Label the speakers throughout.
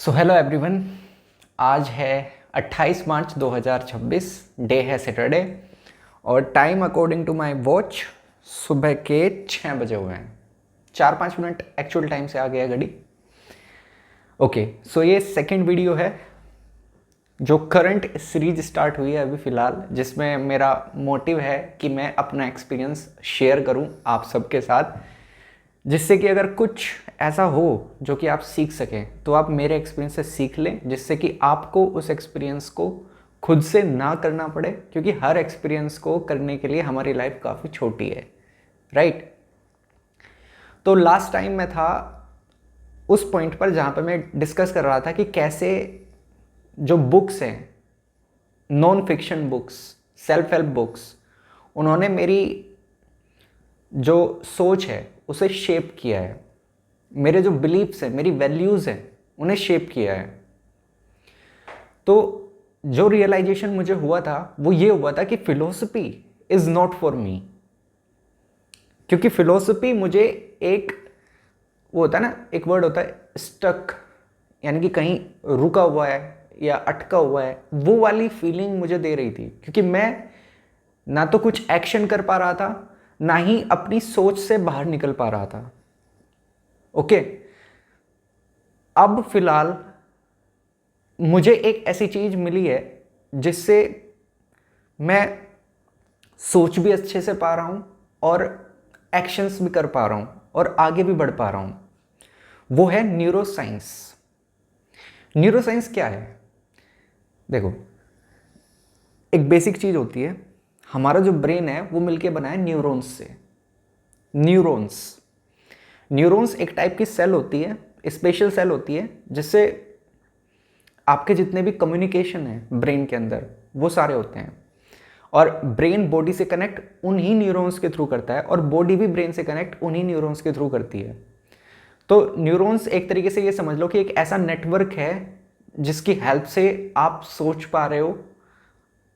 Speaker 1: So hello everyone. आज है 28 March 2026। Day है सैटरडे और time according to my watch सुबह के 6 बजे हुए हैं। 4-5 मिनट एक्चुअल टाइम से आ गया घड़ी। ओके, सो ये सेकंड वीडियो है जो करंट सीरीज स्टार्ट हुई है अभी फ़िलहाल, जिसमें मेरा मोटिव है कि मैं अपना एक्सपीरियंस शेयर करूं आप सबके साथ, जिससे कि अगर कुछ ऐसा हो जो कि आप सीख सकें तो आप मेरे एक्सपीरियंस से सीख लें, जिससे कि आपको उस एक्सपीरियंस को खुद से ना करना पड़े, क्योंकि हर एक्सपीरियंस को करने के लिए हमारी लाइफ काफ़ी छोटी है, राइट। तो लास्ट टाइम मैं था उस पॉइंट पर जहाँ पे मैं डिस्कस कर रहा था कि कैसे जो बुक्स हैं, non fiction books, self help books, उन्होंने मेरी जो सोच है उसे शेप किया है। मेरे जो बिलीफ्स हैं, मेरी वैल्यूज़ हैं, उन्हें शेप किया है। तो जो रियलाइजेशन मुझे हुआ था वो ये हुआ था कि philosophy is not for me. क्योंकि फिलोसफी मुझे एक, वो होता है ना, एक वर्ड होता है स्टक, यानी कि कहीं रुका हुआ है या अटका हुआ है, वो वाली फीलिंग मुझे दे रही थी। क्योंकि मैं ना तो कुछ एक्शन कर पा रहा था, ना ही अपनी सोच से बाहर निकल पा रहा था। ओके, अब फिलहाल मुझे एक ऐसी चीज मिली है जिससे मैं सोच भी अच्छे से पा रहा हूं और एक्शंस भी कर पा रहा हूं और आगे भी बढ़ पा रहा हूं। वो है न्यूरोसाइंस। न्यूरोसाइंस क्या है? देखो, एक बेसिक चीज होती है, हमारा जो ब्रेन है वो मिलके बना है न्यूरॉन्स से। न्यूरॉन्स न्यूरॉन्स एक टाइप की सेल होती है, स्पेशल सेल होती है, जिससे आपके जितने भी कम्युनिकेशन है ब्रेन के अंदर वो सारे होते हैं। और ब्रेन बॉडी से कनेक्ट उन्हीं न्यूरॉन्स के थ्रू करता है और बॉडी भी ब्रेन से कनेक्ट उन्हीं न्यूरॉन्स के थ्रू करती है। तो न्यूरॉन्स एक तरीके से ये समझ लो कि एक ऐसा नेटवर्क है जिसकी हेल्प से आप सोच पा रहे हो,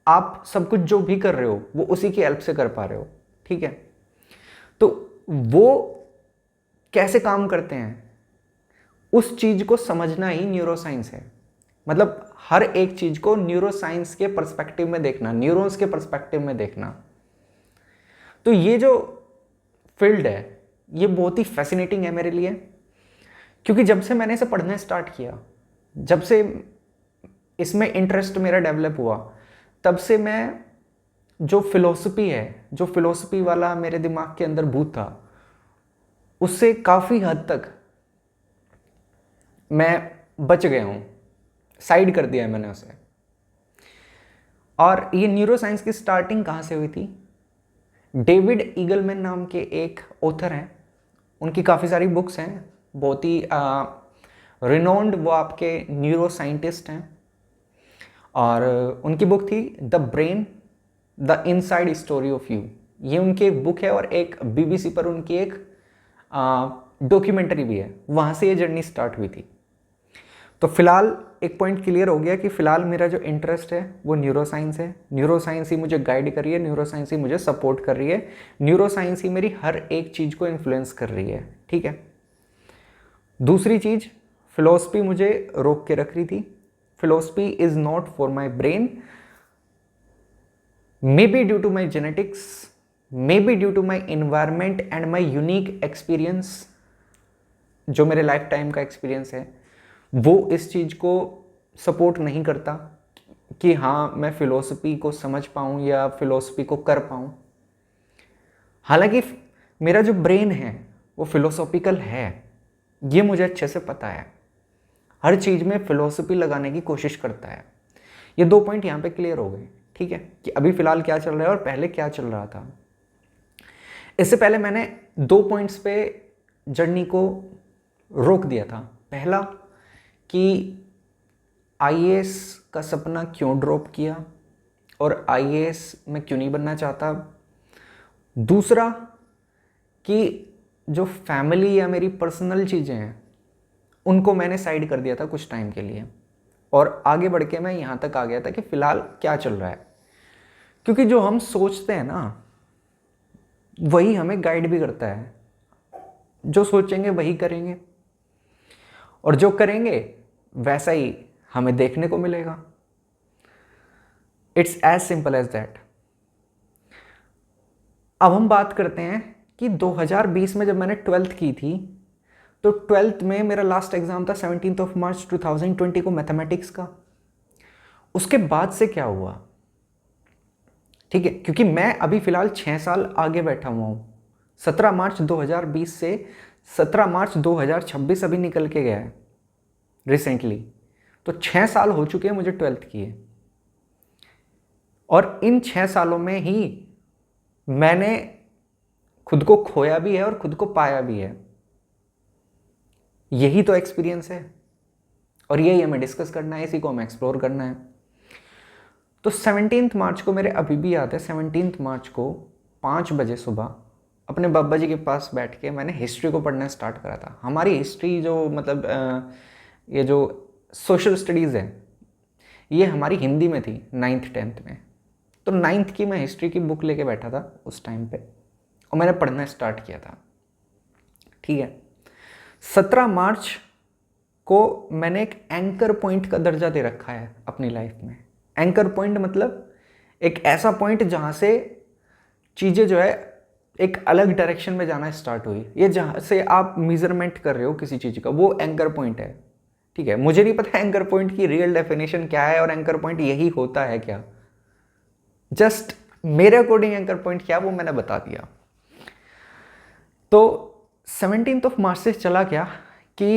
Speaker 1: आप सब कुछ जो भी कर रहे हो वो उसी की हेल्प से कर पा रहे हो, ठीक है। तो वो कैसे काम करते हैं, उस चीज को समझना ही न्यूरोसाइंस है। मतलब हर एक चीज को न्यूरोसाइंस के पर्सपेक्टिव में देखना, न्यूरॉन्स के पर्सपेक्टिव में देखना। तो ये जो फील्ड है ये बहुत ही फैसिनेटिंग है मेरे लिए, क्योंकि जब से मैंने इसे पढ़ना स्टार्ट किया, जब से इसमें इंटरेस्ट मेरा डेवलप हुआ, तब से मैं जो फिलोसफी है, जो फिलोसफी वाला मेरे दिमाग के अंदर भूत था, उससे काफ़ी हद तक मैं बच गया हूँ, साइड कर दिया है मैंने उसे। और ये न्यूरोसाइंस की स्टार्टिंग कहाँ से हुई थी? डेविड ईगलमैन नाम के एक ऑथर हैं, उनकी काफ़ी सारी बुक्स हैं, बहुत ही रिनोन्ड वो आपके न्यूरो साइंटिस्ट हैं। और उनकी बुक थी the brain the inside story of you. ये उनकी एक बुक है और एक बीबीसी पर उनकी एक डॉक्यूमेंट्री भी है, वहाँ से ये जर्नी स्टार्ट हुई थी। तो फिलहाल एक पॉइंट क्लियर हो गया कि फिलहाल मेरा जो इंटरेस्ट है वो न्यूरोसाइंस है। न्यूरोसाइंस ही मुझे गाइड कर रही है, न्यूरोसाइंस ही मुझे सपोर्ट कर रही है, न्यूरोसाइंस ही मेरी हर एक चीज़ को इन्फ्लुएंस कर रही है, ठीक है। दूसरी चीज़, फिलोसफी मुझे रोक के रख रही थी। Philosophy is not for my brain, maybe due to my genetics, maybe due to my environment and my unique experience. जो मेरे लाइफ टाइम का एक्सपीरियंस है वो इस चीज़ को सपोर्ट नहीं करता कि हाँ मैं फ़िलोसफी को समझ पाऊँ या फ़िलोसफी को कर पाऊँ। हालांकि मेरा जो ब्रेन है वो फिलोसॉफिकल है, ये मुझे अच्छे से पता है, हर चीज़ में फ़िलोसफी लगाने की कोशिश करता है। ये 2 पॉइंट यहाँ पे क्लियर हो गए, ठीक है, कि अभी फ़िलहाल क्या चल रहा है और पहले क्या चल रहा था। इससे पहले मैंने 2 पॉइंट्स पे जर्नी को रोक दिया था। पहला कि आईएएस का सपना क्यों ड्रॉप किया और आईएएस मैं क्यों नहीं बनना चाहता। दूसरा कि जो फैमिली या मेरी पर्सनल चीज़ें हैं उनको मैंने साइड कर दिया था कुछ टाइम के लिए, और आगे बढ़ के मैं यहाँ तक आ गया था कि फ़िलहाल क्या चल रहा है। क्योंकि जो हम सोचते हैं ना वही हमें गाइड भी करता है। जो सोचेंगे वही करेंगे, और जो करेंगे वैसा ही हमें देखने को मिलेगा। It's as simple as that. अब हम बात करते हैं कि 2020 में जब मैंने 12th की थी, तो 12th में मेरा लास्ट एग्जाम था 17 मार्च 2020 को मैथमेटिक्स का। उसके बाद से क्या हुआ, ठीक है, क्योंकि मैं अभी फिलहाल 6 साल आगे बैठा हुआ हूँ। 17 मार्च 2020 से 17 मार्च 2026 अभी निकल के गया है रिसेंटली, तो 6 साल हो चुके हैं मुझे 12th किए। और इन 6 सालों में ही मैंने खुद को खोया भी है और खुद को पाया भी है। यही तो एक्सपीरियंस है और यही हमें डिस्कस करना है, इसी को हमें एक्सप्लोर करना है। तो 17 मार्च को मेरे अभी भी याद है, 17 मार्च को 5 बजे सुबह अपने बाबा जी के पास बैठ के मैंने हिस्ट्री को पढ़ना स्टार्ट करा था। हमारी हिस्ट्री जो मतलब ये जो सोशल स्टडीज़ है ये हमारी हिंदी में थी 9th 10th में। तो 9th की मैं हिस्ट्री की बुक लेके बैठा था उस टाइम पे और मैंने पढ़ना स्टार्ट किया था, ठीक है। 17 मार्च को मैंने एक एंकर पॉइंट का दर्जा दे रखा है अपनी लाइफ में। एंकर पॉइंट मतलब एक ऐसा पॉइंट जहाँ से चीज़ें जो है एक अलग डायरेक्शन में जाना स्टार्ट हुई। ये जहाँ से आप मेजरमेंट कर रहे हो किसी चीज़ का, वो एंकर पॉइंट है, ठीक है। मुझे नहीं पता एंकर पॉइंट की रियल डेफिनेशन क्या है और एंकर पॉइंट यही होता है क्या, जस्ट मेरे अकॉर्डिंग एंकर पॉइंट क्या वो मैंने बता दिया। तो 17 मार्च से चला क्या कि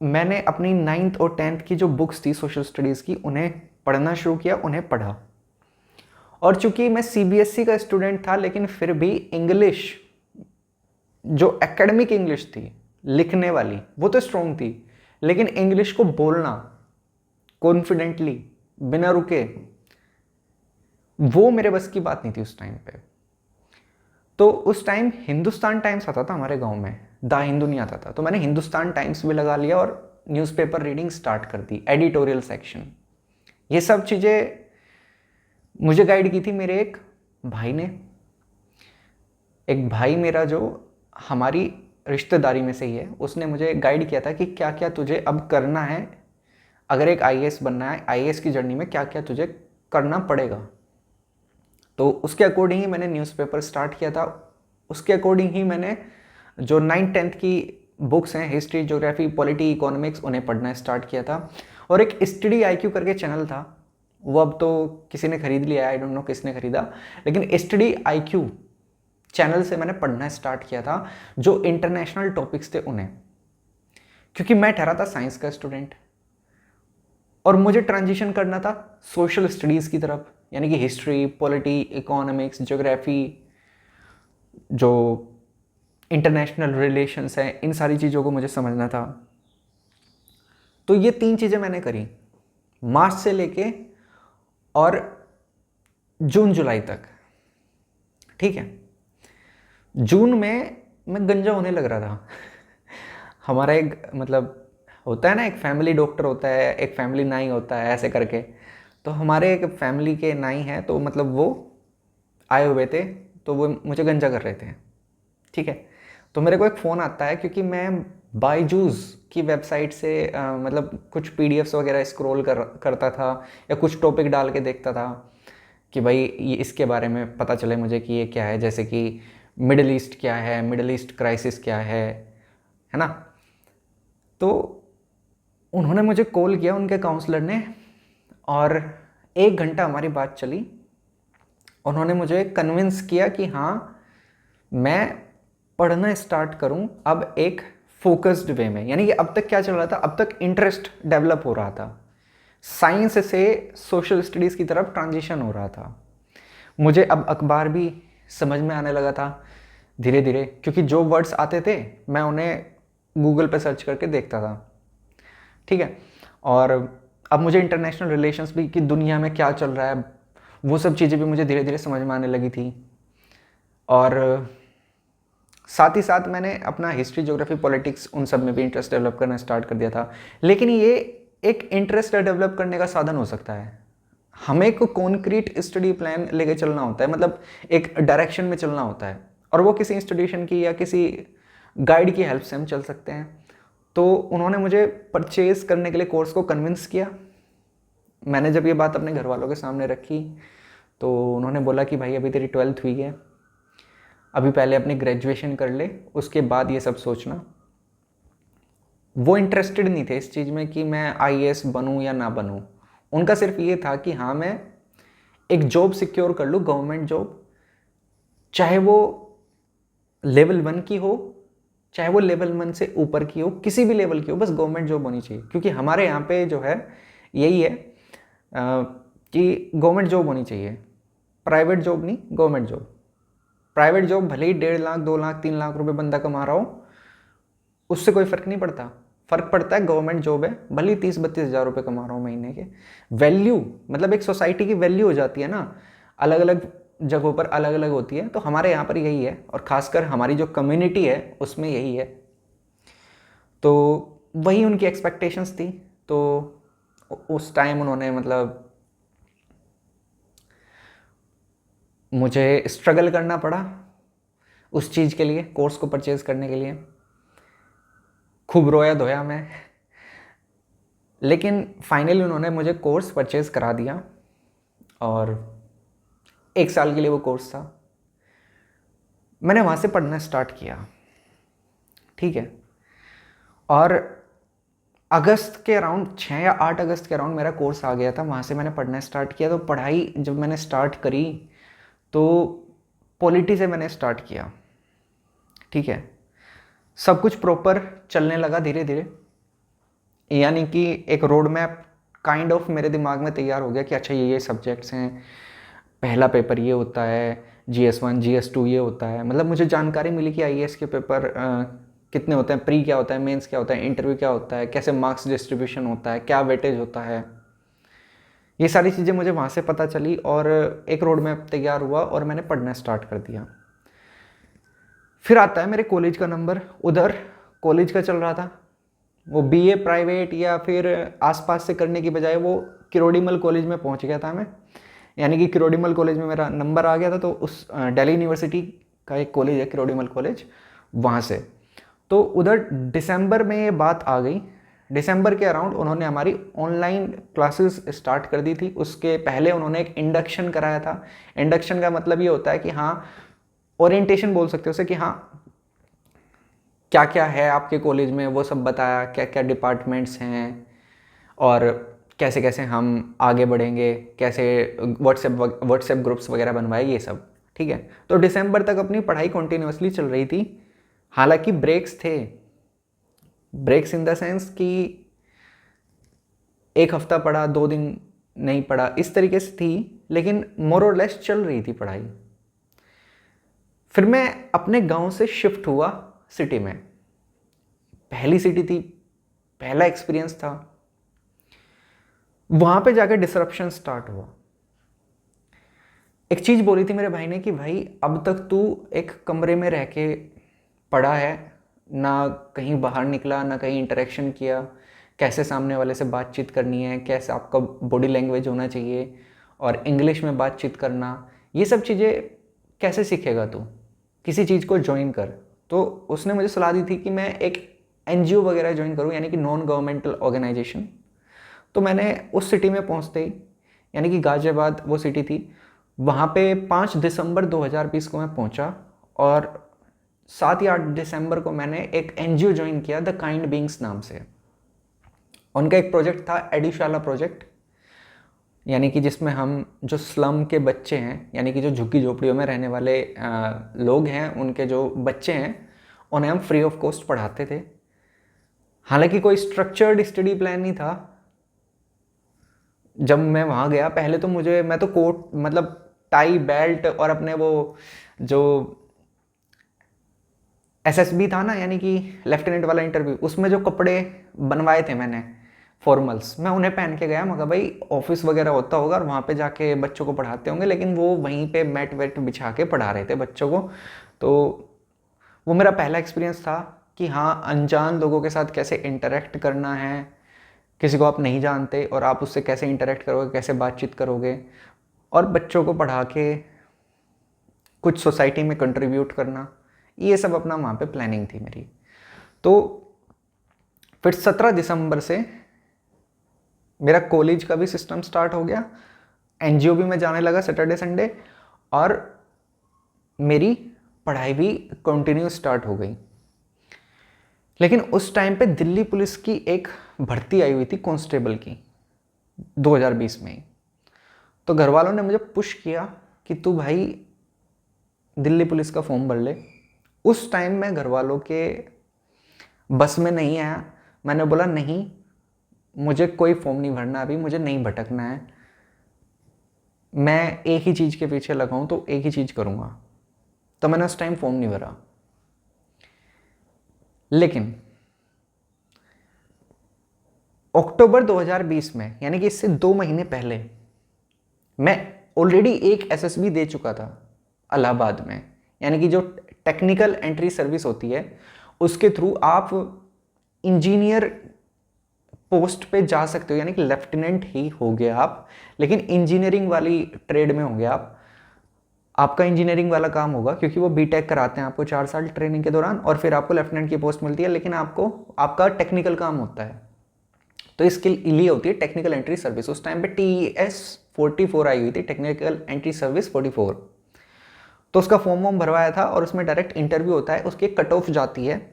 Speaker 1: मैंने अपनी 9th और 10th की जो बुक्स थी सोशल स्टडीज़ की उन्हें पढ़ना शुरू किया, उन्हें पढ़ा। और चूंकि मैं सीबीएसई का स्टूडेंट था, लेकिन फिर भी इंग्लिश जो एकेडमिक इंग्लिश थी लिखने वाली वो तो स्ट्रॉन्ग थी, लेकिन इंग्लिश को बोलना कॉन्फिडेंटली बिना रुके वो मेरे बस की बात नहीं थी उस टाइम पे। तो उस टाइम हिंदुस्तान टाइम्स आता था हमारे गांव में, द हिंदू नहीं आता था, तो मैंने हिंदुस्तान टाइम्स भी लगा लिया और न्यूज़पेपर रीडिंग स्टार्ट कर दी, एडिटोरियल सेक्शन। ये सब चीज़ें मुझे गाइड की थी मेरे एक भाई ने। एक भाई मेरा जो हमारी रिश्तेदारी में से ही है, उसने मुझे गाइड किया था कि क्या क्या तुझे अब करना है, अगर एक आईएएस बनना है, आईएएस की जर्नी में क्या क्या तुझे करना पड़ेगा। तो उसके अकॉर्डिंग ही मैंने न्यूज़पेपर स्टार्ट किया था। उसके अकॉर्डिंग ही मैंने जो 9th 10th की बुक्स हैं, हिस्ट्री, ज्योग्राफी, पॉलिटी, इकोनॉमिक्स, उन्हें पढ़ना स्टार्ट किया था। और एक स्टडी आईक्यू करके चैनल था, वो अब तो किसी ने खरीद लिया, आई डोंट नो किसने खरीदा, लेकिन स्टडी आईक्यू चैनल से मैंने पढ़ना स्टार्ट किया था जो इंटरनेशनल टॉपिक्स थे उन्हें, क्योंकि मैं ठहरा था साइंस का स्टूडेंट और मुझे ट्रांजिशन करना था सोशल स्टडीज़ की तरफ, यानी कि हिस्ट्री, पॉलिटी, इकोनॉमिक्स, ज्योग्राफी, जो इंटरनेशनल रिलेशंस हैं, इन सारी चीज़ों को मुझे समझना था। तो ये 3 चीज़ें मैंने करी मार्च से लेके और जून जुलाई तक, ठीक है। जून में मैं गंजा होने लग रहा था हमारा एक मतलब होता है ना, एक फैमिली डॉक्टर होता है, एक फैमिली नाई होता है, ऐसे करके। तो हमारे एक फैमिली के नाई हैं, तो मतलब वो आए हुए थे, तो वो मुझे गंजा कर रहे थे, ठीक है। तो मेरे को एक फ़ोन आता है, क्योंकि मैं बायजूस की वेबसाइट से मतलब कुछ पीडीएफ्स वगैरह स्क्रॉल करता था या कुछ टॉपिक डाल के देखता था कि भाई ये इसके बारे में पता चले मुझे कि ये क्या है, जैसे कि मिडल ईस्ट क्या है, मिडल ईस्ट क्राइसिस क्या है ना। तो उन्होंने मुझे कॉल किया, उनके काउंसलर ने, और 1 घंटा हमारी बात चली। उन्होंने मुझे कन्विंस किया कि हाँ मैं पढ़ना स्टार्ट करूं अब एक फोकस्ड वे में। यानी कि अब तक क्या चल रहा था, अब तक इंटरेस्ट डेवलप हो रहा था, साइंस से सोशल स्टडीज़ की तरफ ट्रांजिशन हो रहा था। मुझे अब अखबार भी समझ में आने लगा था धीरे धीरे, क्योंकि जो वर्ड्स आते थे मैं उन्हें गूगल पे सर्च करके देखता था, ठीक है। और अब मुझे इंटरनेशनल रिलेशंस भी, कि दुनिया में क्या चल रहा है, वो सब चीज़ें भी मुझे धीरे धीरे समझ में आने लगी थी। और साथ ही साथ मैंने अपना हिस्ट्री, ज्योग्राफी, पॉलिटिक्स, उन सब में भी इंटरेस्ट डेवलप करना स्टार्ट कर दिया था। लेकिन ये एक इंटरेस्ट डेवलप करने का साधन हो सकता है, हमें को कॉन्क्रीट स्टडी प्लान लेके चलना होता है, मतलब एक डायरेक्शन में चलना होता है, और वो किसी इंस्टीट्यूशन की या किसी गाइड की हेल्प से हम चल सकते हैं। तो उन्होंने मुझे परचेज़ करने के लिए कोर्स को कन्विंस किया। मैंने जब ये बात अपने घर वालों के सामने रखी तो उन्होंने बोला कि भाई अभी तेरी 12th हुई है, अभी पहले अपनी ग्रेजुएशन कर ले, उसके बाद ये सब सोचना। वो इंटरेस्टेड नहीं थे इस चीज़ में कि मैं आईएएस बनूं या ना बनूं। उनका सिर्फ ये था कि हाँ मैं एक जॉब सिक्योर कर लूँ, गवर्नमेंट जॉब, चाहे वो लेवल 1 की हो, चाहे वो लेवल 1 से ऊपर की हो, किसी भी लेवल की हो, बस गवर्नमेंट जॉब होनी चाहिए। क्योंकि हमारे यहाँ पे जो है यही है कि गवर्नमेंट जॉब होनी चाहिए, प्राइवेट जॉब नहीं, गवर्नमेंट जॉब। प्राइवेट जॉब भले ही 1.5 लाख 2 लाख 3 लाख रुपए बंदा कमा रहा हो, उससे कोई फ़र्क नहीं पड़ता। फ़र्क पड़ता है गवर्नमेंट जॉब है, भले ही 30-32 हज़ार रुपये कमा रहा हूँ महीने के। वैल्यू मतलब एक सोसाइटी की वैल्यू हो जाती है ना, अलग अलग जगहों पर अलग अलग होती है। तो हमारे यहाँ पर यही है, और ख़ासकर हमारी जो कम्युनिटी है उसमें यही है। तो वही उनकी एक्सपेक्टेशंस थी। तो उस टाइम उन्होंने मतलब मुझे स्ट्रगल करना पड़ा उस चीज़ के लिए, कोर्स को परचेज़ करने के लिए। खूब रोया धोया मैं, लेकिन फाइनली उन्होंने मुझे कोर्स परचेज़ करा दिया। और 1 साल के लिए वो कोर्स था। मैंने वहाँ से पढ़ना स्टार्ट किया, ठीक है। और अगस्त के अराउंड 6 या 8 अगस्त के अराउंड मेरा कोर्स आ गया था। वहाँ से मैंने पढ़ना स्टार्ट किया। तो पढ़ाई जब मैंने स्टार्ट करी तो पॉलिटी से मैंने स्टार्ट किया, ठीक है। सब कुछ प्रॉपर चलने लगा धीरे धीरे, यानी कि एक रोड मैप काइंड ऑफ मेरे दिमाग में तैयार हो गया कि अच्छा ये सब्जेक्ट्स हैं, पहला पेपर ये होता है, GS1 GS2 ये होता है। मतलब मुझे जानकारी मिली कि आईएएस के पेपर कितने होते हैं, प्री क्या होता है, मेंस क्या होता है, इंटरव्यू क्या होता है, कैसे मार्क्स डिस्ट्रीब्यूशन होता है, क्या वेटेज होता है। ये सारी चीज़ें मुझे वहाँ से पता चली और एक रोड मैप तैयार हुआ और मैंने पढ़ना स्टार्ट कर दिया। फिर आता है मेरे कॉलेज का नंबर। उधर कॉलेज का चल रहा था, वो बीए प्राइवेट या फिर आसपास से करने की बजाय वो किरोड़ीमल कॉलेज में पहुंच गया था मैं। यानी कि किरोड़ीमल कॉलेज में मेरा नंबर आ गया था। तो उस दिल्ली यूनिवर्सिटी का एक कॉलेज है किरोड़ीमल कॉलेज, वहाँ से। तो उधर दिसंबर में ये बात आ गई। दिसंबर के अराउंड उन्होंने हमारी ऑनलाइन क्लासेस स्टार्ट कर दी थी। उसके पहले उन्होंने एक इंडक्शन कराया था। इंडक्शन का मतलब ये होता है कि हाँ, ओरिएंटेशन बोल सकते हो उसे, कि हाँ क्या क्या है आपके कॉलेज में वो सब बताया, क्या क्या डिपार्टमेंट्स हैं और कैसे कैसे हम आगे बढ़ेंगे, कैसे व्हाट्सएप ग्रुप्स वगैरह बनवाए, ये सब, ठीक है। तो दिसंबर तक अपनी पढ़ाई कंटिन्यूअसली चल रही थी। हालांकि ब्रेक्स थे, ब्रेक्स इन द सेंस कि 1 हफ्ता पढ़ा, 2 दिन नहीं पढ़ा, इस तरीके से थी, लेकिन मोर और लेस चल रही थी पढ़ाई। फिर मैं अपने गांव से शिफ्ट हुआ सिटी में। पहली सिटी थी, पहला एक्सपीरियंस था। वहां पे जाकर डिसरप्शन स्टार्ट हुआ। एक चीज बोली थी मेरे भाई ने कि भाई अब तक तू एक कमरे में रह के पढ़ा है, ना कहीं बाहर निकला, ना कहीं इंटरेक्शन किया, कैसे सामने वाले से बातचीत करनी है, कैसे आपका बॉडी लैंग्वेज होना चाहिए और इंग्लिश में बातचीत करना, ये सब चीज़ें कैसे सीखेगा तू, किसी चीज़ को ज्वाइन कर। तो उसने मुझे सलाह दी थी कि मैं एक NGO वगैरह ज्वाइन करूं, यानी कि नॉन गवर्नमेंटल ऑर्गेनाइजेशन। तो मैंने उस सिटी में पहुंचते ही, यानी कि गाजियाबाद वो सिटी थी, वहाँ पे 5 दिसंबर 2020 को मैं पहुंचा और 7 या 8 दिसंबर को मैंने एक NGO ज्वाइन किया द काइंड बीइंग्स नाम से। उनका एक प्रोजेक्ट था एडिशाला प्रोजेक्ट, यानी कि जिसमें हम जो स्लम के बच्चे हैं, यानी कि जो झुग्गी झोपड़ियों में रहने वाले लोग हैं, उनके जो बच्चे हैं उन्हें हम फ्री ऑफ कॉस्ट पढ़ाते थे। हालांकि कोई स्ट्रक्चर्ड स्टडी प्लान नहीं था। जब मैं वहाँ गया पहले तो मैं तो कोट मतलब टाई बेल्ट और अपने वो जो SSB था ना, यानी कि लेफ्टिनेंट वाला इंटरव्यू, उसमें जो कपड़े बनवाए थे मैंने फॉर्मल्स, मैं उन्हें पहन के गया। मगर भाई ऑफिस वगैरह होता होगा और वहाँ पे जाके बच्चों को पढ़ाते होंगे, लेकिन वो वहीं पे मैट वेट बिछा के पढ़ा रहे थे बच्चों को। तो वो मेरा पहला एक्सपीरियंस था कि हाँ, अनजान लोगों के साथ कैसे इंटरेक्ट करना है, किसी को आप नहीं जानते और आप उससे कैसे इंटरेक्ट करोगे, कैसे बातचीत करोगे, और बच्चों को पढ़ा के कुछ सोसाइटी में कंट्रीब्यूट करना, ये सब अपना वहाँ पे प्लानिंग थी मेरी। तो फिर 17 दिसंबर से मेरा कॉलेज का भी सिस्टम स्टार्ट हो गया, एनजीओ भी मैं जाने लगा सैटरडे संडे, और मेरी पढ़ाई भी कंटिन्यू स्टार्ट हो गई। लेकिन उस टाइम पे दिल्ली पुलिस की एक भर्ती आई हुई थी कांस्टेबल की 2020 में ही। तो घर वालों ने मुझे पुश किया कि तू भाई दिल्ली पुलिस का फॉर्म भर ले। उस टाइम मैं घर वालों के बस में नहीं आया। मैंने बोला नहीं, मुझे कोई फॉर्म नहीं भरना अभी, मुझे नहीं भटकना है, मैं एक ही चीज़ के पीछे लगा हूँ तो एक ही चीज़ करूँगा। तो मैंने उस टाइम फॉर्म नहीं भरा। लेकिन अक्टूबर 2020 में, यानी कि इससे 2 महीने पहले, मैं ऑलरेडी एक एसएसबी दे चुका था इलाहाबाद में। यानी कि जो टेक्निकल एंट्री सर्विस होती है उसके थ्रू आप इंजीनियर पोस्ट पे जा सकते हो, यानी कि लेफ्टिनेंट ही हो गए आप, लेकिन इंजीनियरिंग वाली ट्रेड में होंगे आप। आपका इंजीनियरिंग वाला काम होगा क्योंकि वो बीटेक कराते हैं आपको 4 साल ट्रेनिंग के दौरान, और फिर आपको लेफ्टिनेंट की पोस्ट मिलती है, लेकिन आपको आपका टेक्निकल काम होता है। तो इसके लिए होती है टेक्निकल एंट्री सर्विस। उस टाइम पे TES 44 आई हुई थी, टेक्निकल एंट्री सर्विस 44। तो उसका फॉर्म भरवाया था और उसमें डायरेक्ट इंटरव्यू होता है, उसकी कट ऑफ जाती है।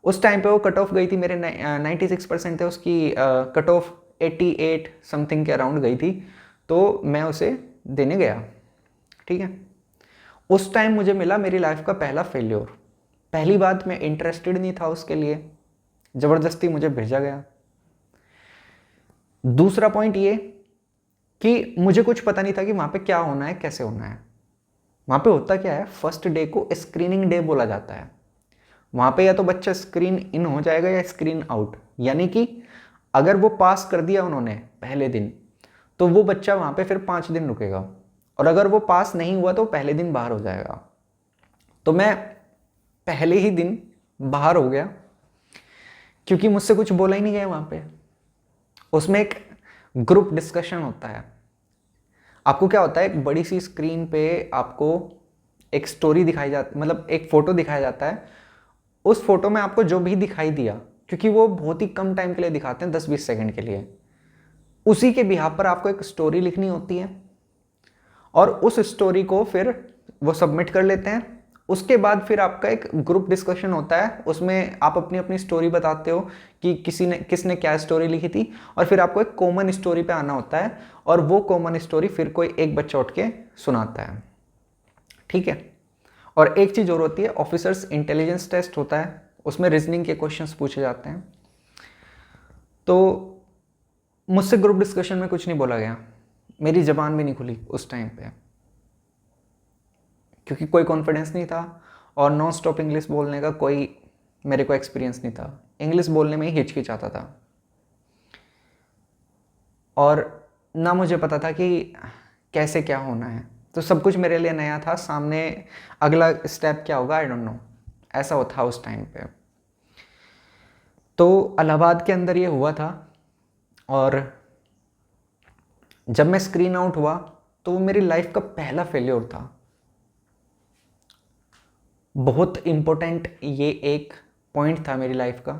Speaker 1: उस टाइम पे वो कट ऑफ गई थी, मेरे 96% थे, उसकी कट ऑफ 88 समथिंग के अराउंड गई थी। तो मैं उसे देने गया, ठीक है। उस टाइम मुझे मिला मेरी लाइफ का पहला फेल्योर। पहली बात, मैं इंटरेस्टेड नहीं था उसके लिए, ज़बरदस्ती मुझे भेजा गया। दूसरा पॉइंट ये कि मुझे कुछ पता नहीं था कि वहाँ पे क्या होना है, कैसे होना है। वहाँ पे होता क्या है, फर्स्ट डे को स्क्रीनिंग डे बोला जाता है। वहाँ पे या तो बच्चा स्क्रीन इन हो जाएगा या स्क्रीन आउट, यानी कि अगर वो पास कर दिया उन्होंने पहले दिन तो वो बच्चा वहाँ पे फिर 5 दिन रुकेगा, और अगर वो पास नहीं हुआ तो पहले दिन बाहर हो जाएगा। तो मैं पहले ही दिन बाहर हो गया क्योंकि मुझसे कुछ बोला ही नहीं गया वहाँ पे। उसमें एक ग्रुप डिस्कशन होता है। आपको क्या होता है, एक बड़ी सी स्क्रीन पे आपको एक स्टोरी दिखाई जाती, मतलब एक फ़ोटो दिखाया जाता है। उस फोटो में आपको जो भी दिखाई दिया, क्योंकि वो बहुत ही कम टाइम के लिए दिखाते हैं, 10-20 सेकंड के लिए, उसी के बिहाफ पर आपको एक स्टोरी लिखनी होती है और उस स्टोरी को फिर वो सबमिट कर लेते हैं। उसके बाद फिर आपका एक ग्रुप डिस्कशन होता है, उसमें आप अपनी अपनी स्टोरी बताते हो कि किसने क्या स्टोरी लिखी थी, और फिर आपको एक कॉमन स्टोरी पे आना होता है, और वो कॉमन स्टोरी फिर कोई एक बच्चा उठ के सुनाता है, ठीक है। और एक चीज़ और होती है, ऑफिसर्स इंटेलिजेंस टेस्ट होता है, उसमें रीजनिंग के क्वेश्चंस पूछे जाते हैं। तो मुझसे ग्रुप डिस्कशन में कुछ नहीं बोला गया, मेरी ज़बान भी नहीं खुली उस टाइम पे, क्योंकि कोई कॉन्फिडेंस नहीं था और नॉन स्टॉप इंग्लिश बोलने का कोई मेरे को एक्सपीरियंस नहीं था। इंग्लिश बोलने में ही हिचकिचाता था, और ना मुझे पता था कि कैसे क्या होना है। तो सब कुछ मेरे लिए नया था, सामने अगला स्टेप क्या होगा आई डोंट नो, ऐसा होता था उस टाइम पे। तो इलाहाबाद के अंदर ये हुआ था, और जब मैं स्क्रीन आउट हुआ तो वो मेरी लाइफ का पहला फेल्योर था। बहुत इम्पोर्टेंट ये एक पॉइंट था मेरी लाइफ का,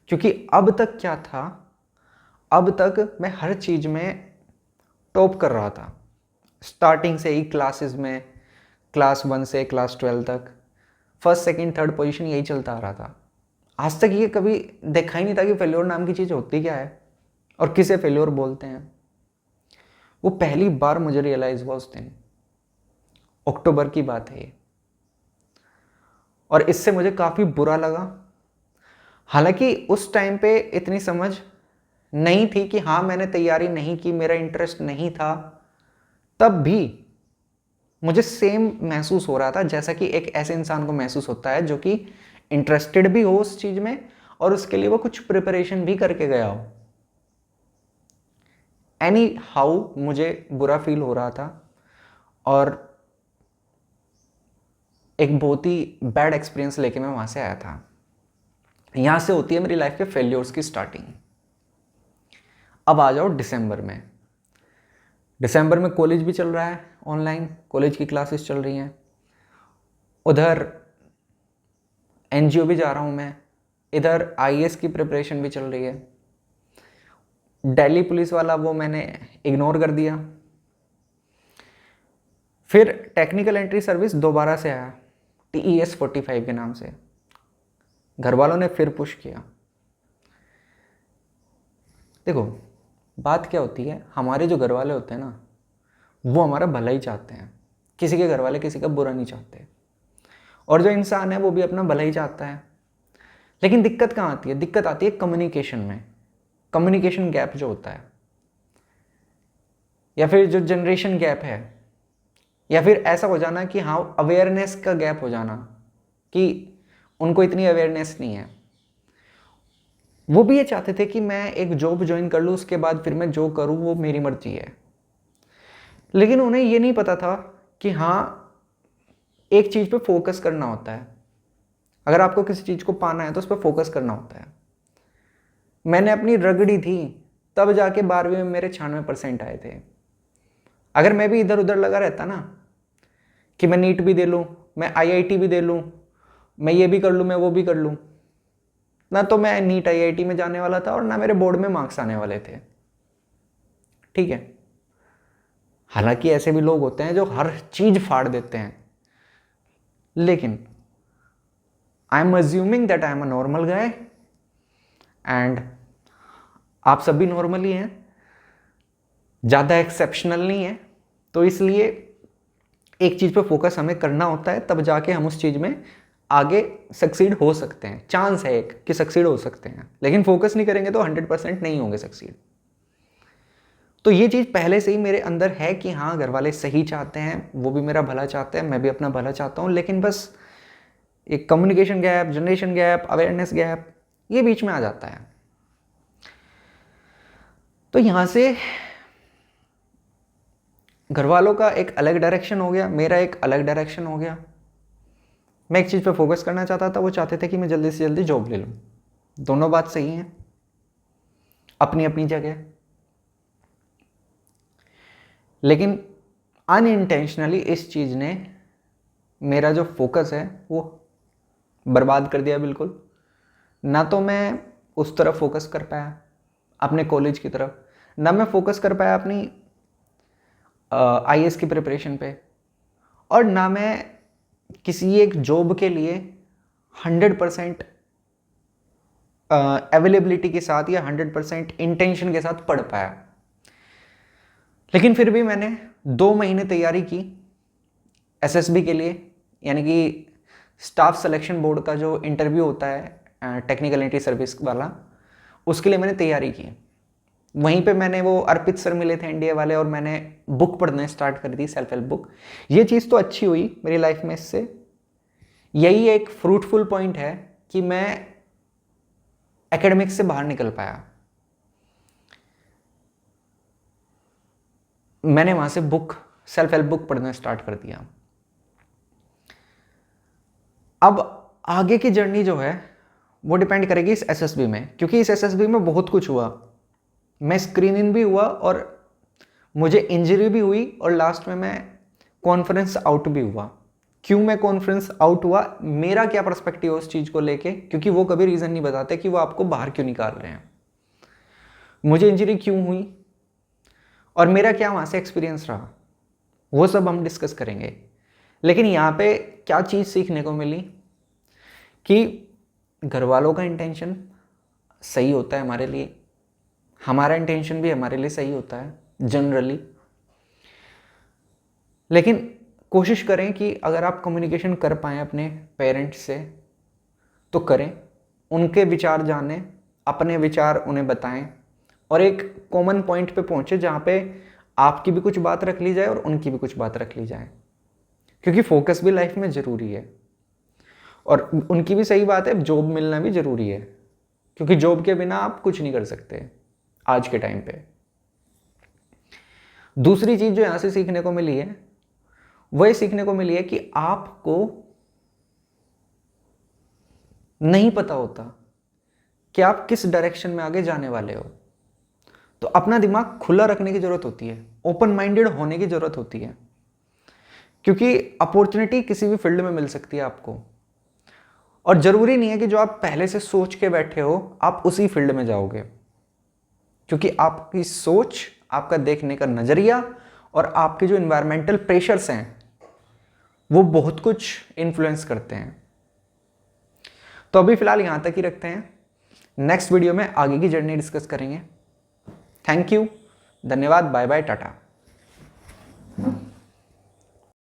Speaker 1: क्योंकि अब तक क्या था, अब तक मैं हर चीज़ में टॉप कर रहा था। स्टार्टिंग से ही क्लासेस में, क्लास 1 से क्लास 12 तक फर्स्ट सेकंड थर्ड पोजीशन यही चलता आ रहा था। आज तक ये कभी देखा ही नहीं था कि फेल्योर नाम की चीज़ होती क्या है और किसे फेल्योर बोलते हैं। वो पहली बार मुझे रियलाइज़ हुआ उस दिन, अक्टूबर की बात है ये, और इससे मुझे काफ़ी बुरा लगा। हालांकि उस टाइम पे इतनी समझ नहीं थी कि हाँ मैंने तैयारी नहीं की, मेरा इंटरेस्ट नहीं था, तब भी मुझे सेम महसूस हो रहा था जैसा कि एक ऐसे इंसान को महसूस होता है जो कि इंटरेस्टेड भी हो उस चीज़ में और उसके लिए वो कुछ प्रिपरेशन भी करके गया हो। एनी हाउ मुझे बुरा फील हो रहा था, और एक बहुत ही बैड एक्सपीरियंस लेके मैं वहाँ से आया था। यहाँ से होती है मेरी लाइफ के फेल्योर्स की स्टार्टिंग। अब आ जाओ दिसंबर में। दिसंबर में कॉलेज भी चल रहा है, ऑनलाइन कॉलेज की क्लासेस चल रही हैं, उधर एनजीओ भी जा रहा हूँ मैं, इधर आईएएस की प्रिपरेशन भी चल रही है। दिल्ली पुलिस वाला वो मैंने इग्नोर कर दिया। फिर टेक्निकल एंट्री सर्विस दोबारा से आया TES 45 के नाम से। घर वालों ने फिर पुश किया। देखो बात क्या होती है, हमारे जो घर वाले होते हैं ना वो हमारा भला ही चाहते हैं। किसी के घर वाले किसी का बुरा नहीं चाहते, और जो इंसान है वो भी अपना भला ही चाहता है। लेकिन दिक्कत कहाँ आती है? दिक्कत आती है कम्युनिकेशन में। कम्युनिकेशन गैप जो होता है, या फिर जो जनरेशन गैप है, या फिर ऐसा हो जाना कि हाँ अवेयरनेस का गैप हो जाना कि उनको इतनी अवेयरनेस नहीं है। वो भी ये चाहते थे कि मैं एक जॉब ज्वाइन कर लूँ, उसके बाद फिर मैं जो करूँ वो मेरी मर्जी है। लेकिन उन्हें ये नहीं पता था कि हाँ एक चीज़ पे फोकस करना होता है। अगर आपको किसी चीज़ को पाना है तो उस पर फोकस करना होता है। मैंने अपनी रगड़ी थी तब जाके 12वीं में मेरे 96% आए थे। अगर मैं भी इधर उधर लगा रहता ना कि मैं नीट भी दे लूँ, मैं IIT भी दे लूँ, मैं ये भी कर लूँ, मैं वो भी कर लूँ, ना तो मैं नीट IIT में जाने वाला था और ना मेरे बोर्ड में मार्क्स आने वाले थे। ठीक है, हालांकि ऐसे भी लोग होते हैं जो हर चीज़ फाड़ देते हैं, लेकिन I am assuming that I am a normal guy and आप सभी नॉर्मल ही हैं, ज़्यादा एक्सेप्शनल नहीं है। तो इसलिए एक चीज़ पे फोकस हमें करना होता है, तब जाके हम उस चीज़ में आगे सक्सीड हो सकते हैं। चांस है एक कि सक्सीड हो सकते हैं, लेकिन फोकस नहीं करेंगे तो 100% नहीं होंगे सक्सीड। तो ये चीज़ पहले से ही मेरे अंदर है कि हाँ घर वाले सही चाहते हैं, वो भी मेरा भला चाहते हैं, मैं भी अपना भला चाहता हूँ, लेकिन बस एक communication gap, generation gap, awareness gap ये बीच में आ जाता है। तो यहाँ से घर वालों का एक अलग डायरेक्शन हो गया, मेरा एक अलग डायरेक्शन हो गया। मैं एक चीज़ पे फोकस करना चाहता था, वो चाहते थे कि मैं जल्दी से जल्दी जॉब ले लूँ। दोनों बात सही है अपनी अपनी जगह, लेकिन अनइंटेंशनली इस चीज़ ने मेरा जो फोकस है वो बर्बाद कर दिया बिल्कुल। ना तो मैं उस तरफ फोकस कर पाया अपने कॉलेज की तरफ, ना मैं फोकस कर पाया अपनी IAS की प्रिपरेशन पे, और ना मैं किसी एक जॉब के लिए 100% अवेलेबिलिटी के साथ या 100% इंटेंशन के साथ पढ़ पाया। लेकिन फिर भी मैंने 2 महीने तैयारी की SSB के लिए, यानी कि स्टाफ सिलेक्शन बोर्ड का जो इंटरव्यू होता है टेक्निकल एंट्री सर्विस वाला, उसके लिए मैंने तैयारी की। वहीं पे मैंने वो अर्पित सर मिले थे NDA वाले, और मैंने बुक पढ़ना स्टार्ट कर दी, सेल्फ हेल्प बुक। ये चीज़ तो अच्छी हुई मेरी लाइफ में। इससे यही एक फ्रूटफुल पॉइंट है कि मैं एकेडमिक्स से बाहर निकल पाया। मैंने वहाँ से बुक, सेल्फ हेल्प बुक पढ़ना स्टार्ट कर दिया। अब आगे की जर्नी जो है वो डिपेंड करेगी इस SSB में, क्योंकि इस SSB में बहुत कुछ हुआ। मैं स्क्रीन इन भी हुआ, और मुझे इंजरी भी हुई, और लास्ट में मैं कॉन्फ्रेंस आउट भी हुआ। क्यों मैं कॉन्फ्रेंस आउट हुआ, मेरा क्या पर्सपेक्टिव है उस चीज़ को लेके, क्योंकि वो कभी रीज़न नहीं बताते कि वो आपको बाहर क्यों निकाल रहे हैं। मुझे इंजरी क्यों हुई और मेरा क्या वहाँ से एक्सपीरियंस रहा, वो सब हम डिस्कस करेंगे। लेकिन यहाँ पे क्या चीज़ सीखने को मिली कि घर वालों का इंटेंशन सही होता है हमारे लिए, हमारा इंटेंशन भी हमारे लिए सही होता है जनरली। लेकिन कोशिश करें कि अगर आप कम्युनिकेशन कर पाएँ अपने पेरेंट्स से तो करें, उनके विचार जानें, अपने विचार उन्हें बताएं, और एक कॉमन पॉइंट पे पहुँचे जहाँ पे आपकी भी कुछ बात रख ली जाए और उनकी भी कुछ बात रख ली जाए, क्योंकि फोकस भी लाइफ में ज़रूरी है। और उनकी भी सही बात है, जॉब मिलना भी ज़रूरी है, क्योंकि जॉब के बिना आप कुछ नहीं कर सकते आज के टाइम पे। दूसरी चीज़ जो यहाँ से सीखने को मिली है, वह सीखने को मिली है कि आपको नहीं पता होता कि आप किस डायरेक्शन में आगे जाने वाले हो। तो अपना दिमाग खुला रखने की ज़रूरत होती है, ओपन माइंडेड होने की ज़रूरत होती है, क्योंकि अपॉर्चुनिटी किसी भी फील्ड में मिल सकती है आपको। और ज़रूरी नहीं है कि जो आप पहले से सोच के बैठे हो आप उसी फील्ड में जाओगे, क्योंकि आपकी सोच, आपका देखने का नज़रिया और आपके जो इन्वायरमेंटल प्रेशर्स हैं वो बहुत कुछ इन्फ्लुएंस करते हैं। तो अभी फ़िलहाल यहाँ तक ही रखते हैं, नेक्स्ट वीडियो में आगे की जर्नी डिस्कस करेंगे। थैंक यू, धन्यवाद, बाय बाय, टाटा।